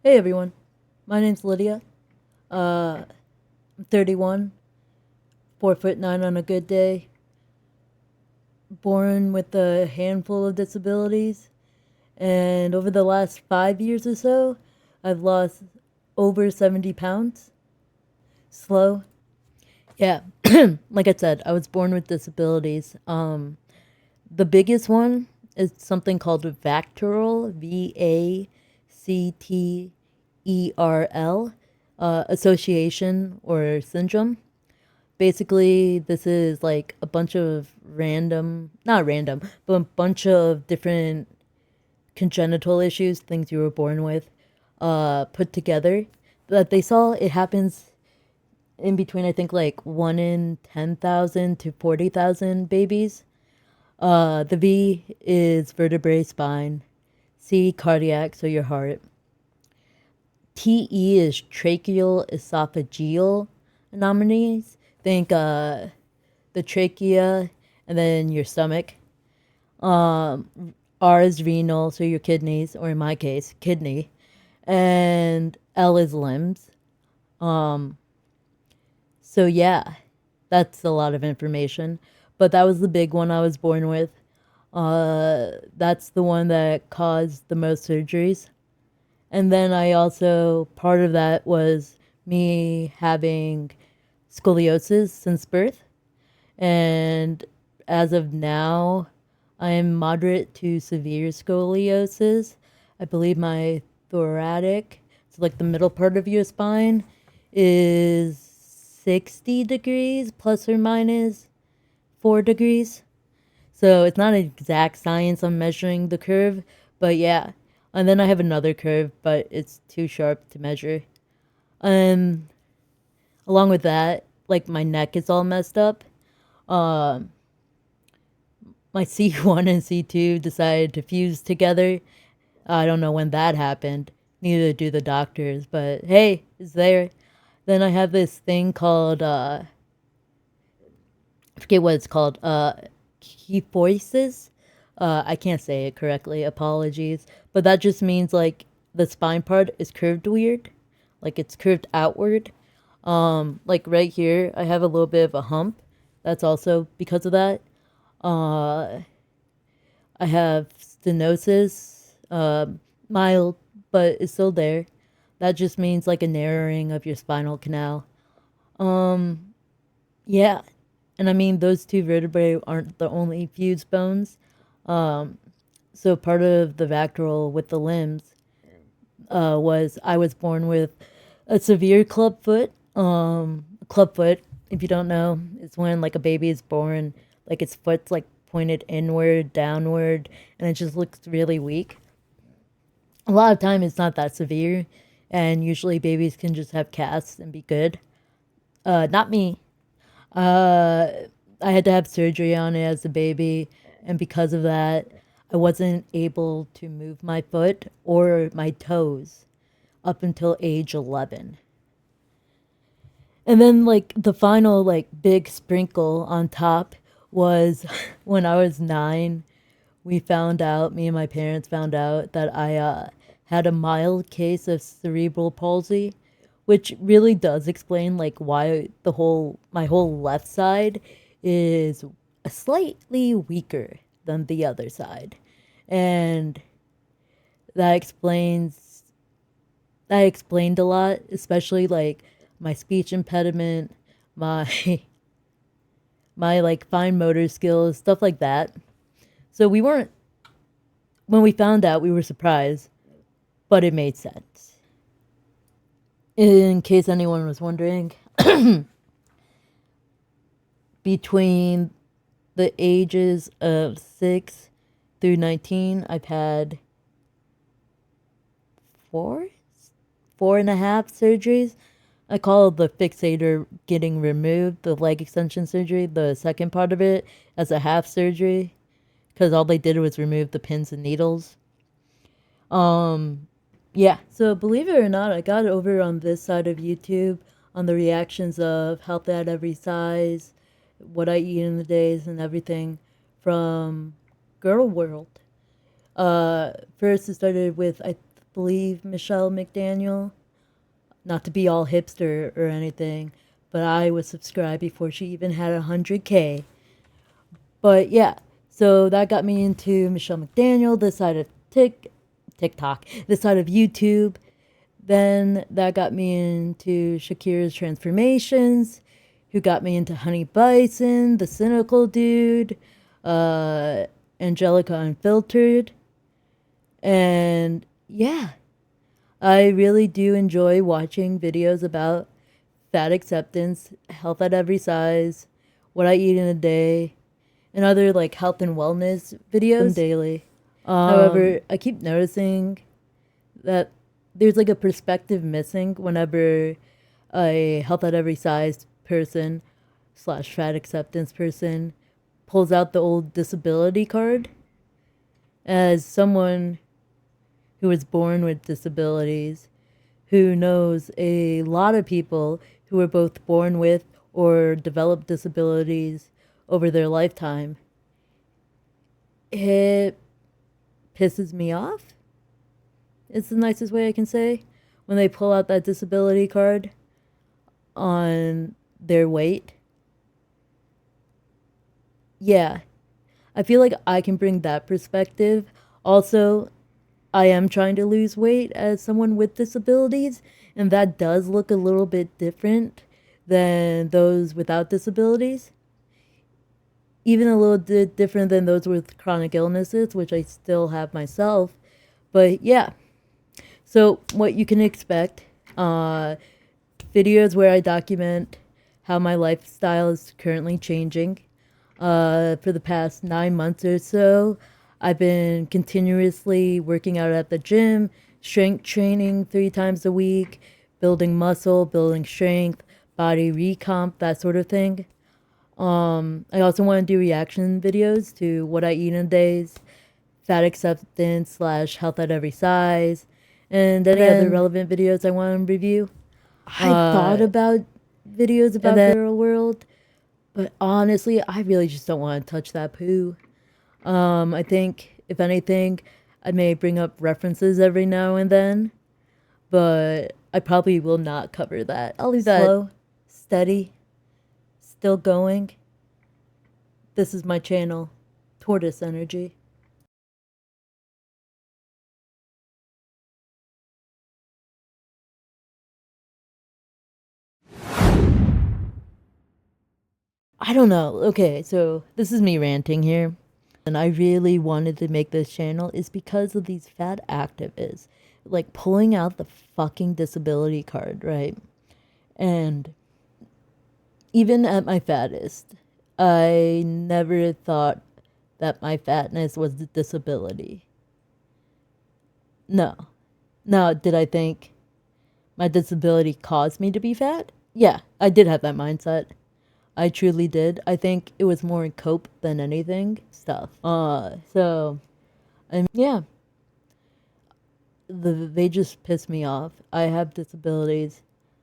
Hey everyone, my name's Lydia. I'm 31, 4'9" on a good day, born with a handful of disabilities, and over the last 5 years or so, I've lost over 70 pounds. Slow. Yeah, like I said, I was born with disabilities. The biggest one is something called Vacterl, VACTERL, association or syndrome. Basically, this is like a bunch of not random, but a bunch of different congenital issues, things you were born with, put together. That they saw it happens in between, I think, like 1 in 10,000 to 40,000 babies. The V is vertebrae spine, C, cardiac, so your heart. TE is tracheal esophageal anomalies. Think the trachea, and then your stomach. R is renal, so your kidneys, or in my case, kidney. And L is limbs. So yeah, that's a lot of information. But that was the big one I was born with. That's the one that caused the most surgeries. And then I also, part of that was me having scoliosis since birth. And as of now, I am moderate to severe scoliosis. I believe my thoracic, so like the middle part of your spine, is 60 degrees plus or minus 4 degrees. So it's not an exact science on measuring the curve, but yeah. And then I have another curve, but it's too sharp to measure. And along with that, like my neck is all messed up. Um, my C1 and C2 decided to fuse together. I don't know when that happened. Neither do the doctors, but hey, it's there. Then I have this thing called I forget what it's called. Kyphosis. I can't say it correctly. Apologies, but that just means like the spine part is curved weird, like it's curved outward. Like right here, I have a little bit of a hump. That's also because of that. Uh, I have stenosis, mild, but it's still there. That just means like a narrowing of your spinal canal. Um, yeah, and I mean those two vertebrae aren't the only fused bones. Um, so part of the vacral with the limbs was I was born with a severe club foot. Club foot, if you don't know, is when like a baby is born, like its foot's like pointed inward, downward, and it just looks really weak. A lot of time it's not that severe, and usually babies can just have casts and be good. Not me. Uh, I had to have surgery on it as a baby, and because of that, I wasn't able to move my foot or my toes up until age 11. And then like the final like big sprinkle on top was when I was 9, we found out, me and my parents found out that I had a mild case of cerebral palsy, which really does explain like why my whole left side is slightly weaker than the other side. And that explains that explained a lot, especially like my speech impediment, my my like fine motor skills, stuff like that. So we weren't when we found out, we were surprised, but it made sense. In case anyone was wondering, between the ages of 6 through 19, I've had four, 4.5 surgeries. I call the fixator getting removed, the leg extension surgery, the second part of it, as a half surgery, because all they did was remove the pins and needles. Um, yeah. So believe it or not, I got over on this side of YouTube on the reactions of health at every size, what I eat in the days, and everything from Girl World. First it started with believe Michelle McDaniel. Not to be all hipster or anything, but I was subscribed before she even had 100K. But yeah, so that got me into Michelle McDaniel, this side of TikTok, this side of YouTube. Then that got me into Shakira's transformations, who got me into Honey Bison, the cynical dude, uh, Angelica Unfiltered. And yeah, I really do enjoy watching videos about fat acceptance, health at every size, what I eat in a day, and other like health and wellness videos daily. However, I keep noticing that there's like a perspective missing whenever a health at every size person slash fat acceptance person pulls out the old disability card. As someone who was born with disabilities, who knows a lot of people who were both born with or developed disabilities over their lifetime, it pisses me off. It's the nicest way I can say. When they pull out that disability card on their weight. Yeah, I feel like I can bring that perspective. Also, I am trying to lose weight as someone with disabilities, and that does look a little bit different than those without disabilities. Even a little bit different than those with chronic illnesses, which I still have myself. But yeah, so what you can expect, videos where I document how my lifestyle is currently changing. For the past 9 months or so, I've been continuously working out at the gym, strength training 3 times a week, building muscle, building strength, body recomp, that sort of thing. I also want to do reaction videos to what I eat in days, fat acceptance slash health at every size, and any other relevant videos I want to review. I thought about videos about Girl World, but honestly, I really just don't want to touch that poo. I think, if anything, I may bring up references every now and then, but I probably will not cover that. I'll leave that slow, steady, still going. This is my channel, Tortoise Energy. I don't know. Okay, so this is me ranting here. And I really wanted to make this channel is because of these fat activists. Like pulling out the fucking disability card, right? And even at my fattest, I never thought that my fatness was a disability. No. Now, did I think my disability caused me to be fat? Yeah, I did have that mindset. I truly did. I think it was more cope than anything stuff. So, yeah. They just piss me off. I have disabilities.